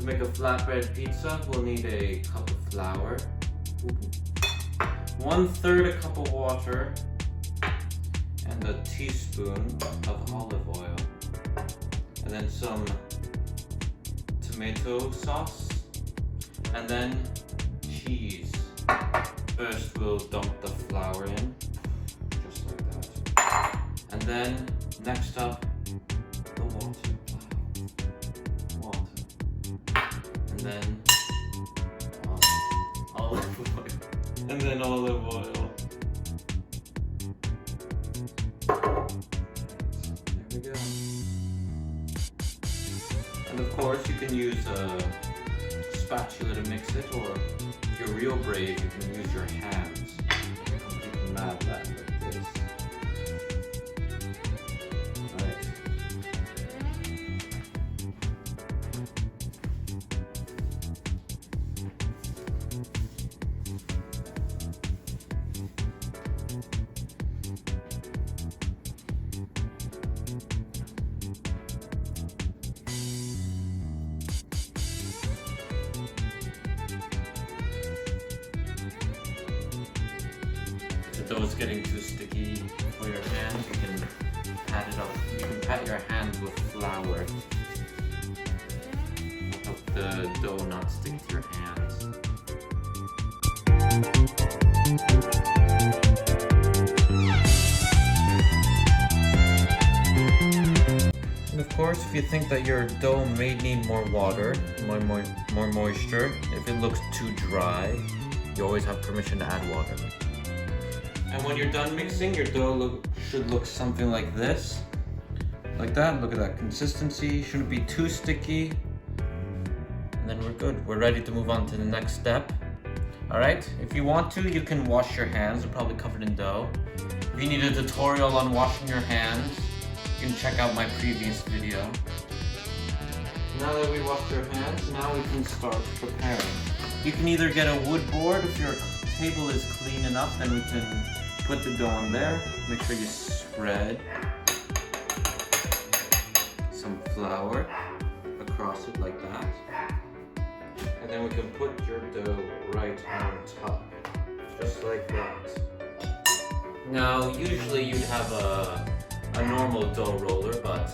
make a flatbread pizza, we'll need a cup of flour, 1/3 a cup of water, and a teaspoon of olive oil, and then some tomato sauce, and then cheese. First we'll dump the flour in, just like that. And then next up, the water. Water. And then olive oil. And then olive oil. There we go. And of course you can use a spatula to mix it, or if you're real brave, you can use your hands. You can mad that like this. Alright. The dough is getting too sticky for your hand, you can pat it up. You can pat your hands with flour. Help the dough not stick to your hands. And of course, if you think that your dough may need more water, more moisture, if it looks too dry, you always have permission to add water. And when you're done mixing, your dough should look something like this. Like that, look at that consistency, shouldn't be too sticky. And then we're good, we're ready to move on to the next step. Alright, if you want to, you can wash your hands, they're probably covered in dough. If you need a tutorial on washing your hands, you can check out my previous video. Now that we washed our hands, now we can start preparing. You can either get a wood board if your table is clean enough, then we can put the dough on there. Make sure you spread some flour across it like that. And then we can put your dough right on top, just like that. Now, usually you'd have a normal dough roller, but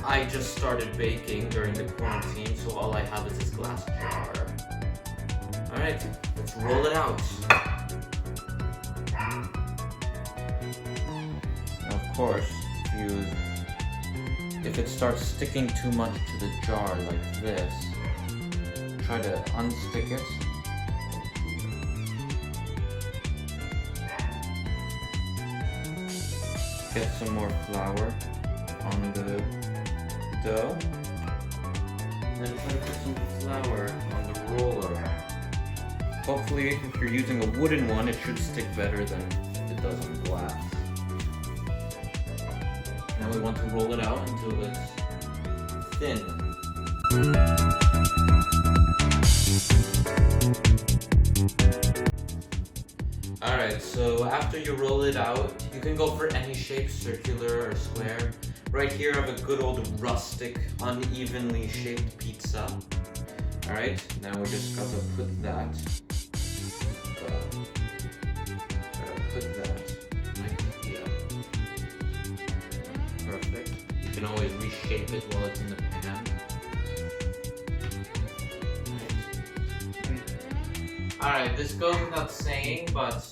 I just started baking during the quarantine, so all I have is this glass jar. Alright, let's roll it out. Of course, if it starts sticking too much to the jar like this, try to unstick it. Get some more flour on the dough. And then try to put some flour on the roller. Hopefully, if you're using a wooden one, it should stick better than it does on glass. Now we want to roll it out until it's thin. Alright, so after you roll it out, you can go for any shape, circular or square. Right here I have a good old rustic, unevenly shaped pizza. Alright, now we just got to put that. Perfect. You can always reshape it while it's in the pan. Alright, this goes without saying, but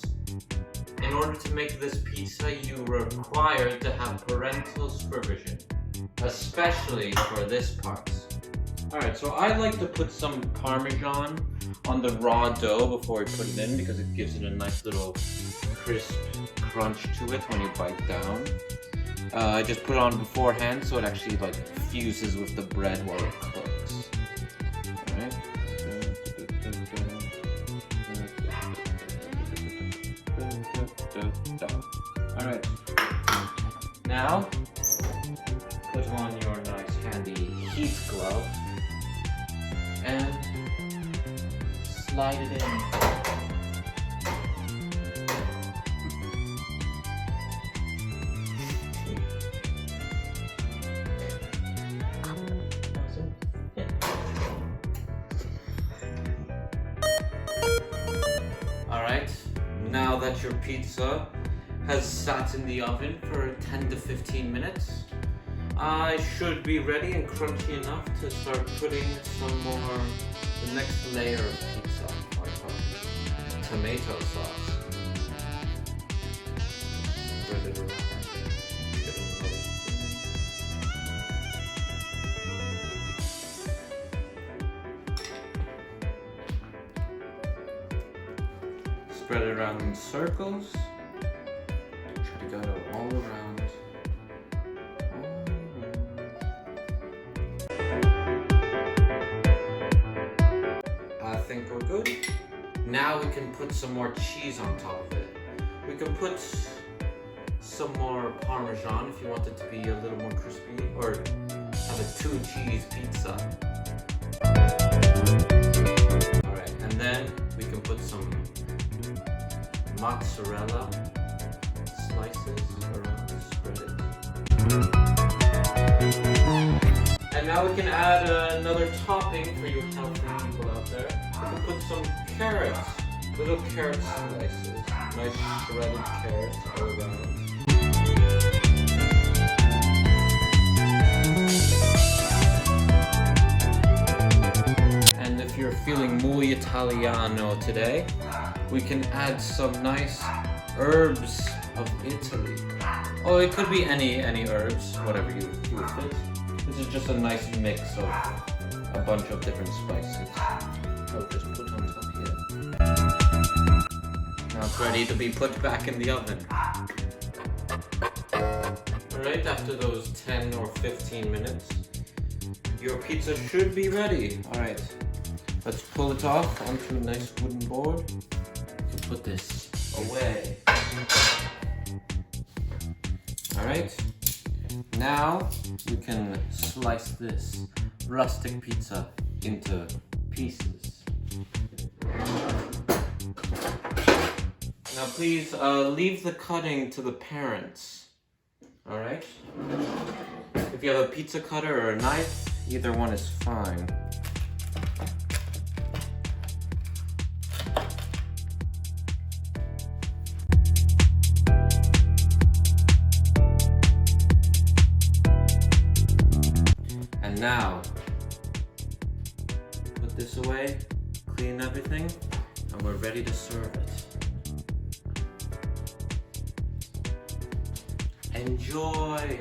in order to make this pizza, you require to have parental supervision, especially for this part. Alright, so I like to put some Parmesan on the raw dough before I put it in because it gives it a nice little crisp crunch to it when you bite down. I just put it on beforehand so it actually like fuses with the bread while it cooks. Alright. Alright. Now, put on your nice handy heat glove and slide it in. that your pizza has sat in the oven for 10 to 15 minutes, I should be ready and crunchy enough to start putting some more, the next layer of pizza on top. Tomato sauce. Spread it around. Spread it around in circles. Try to go all around. I think we're good. Now we can put some more cheese on top of it. We can put some more Parmesan if you want it to be a little more crispy, or have a 2-cheese pizza. Alright, and then we can put some mozzarella slices around, spread it. And now we can add another topping for you healthy people out there. We can put some carrots, little carrot slices, nice shredded carrots all around. And if you're feeling muy Italiano today, we can add some nice herbs of Italy. Oh, it could be any herbs, whatever you fit. This is just a nice mix of a bunch of different spices. Oh, just put on top here. Now it's ready to be put back in the oven. Alright, after those 10 or 15 minutes, your pizza should be ready. Alright, let's pull it off onto a nice wooden board. Put this away. Alright, now we can slice this rustic pizza into pieces. Now please leave the cutting to the parents. Alright? If you have a pizza cutter or a knife, either one is fine. And now, put this away, clean everything, and we're ready to serve it. Enjoy!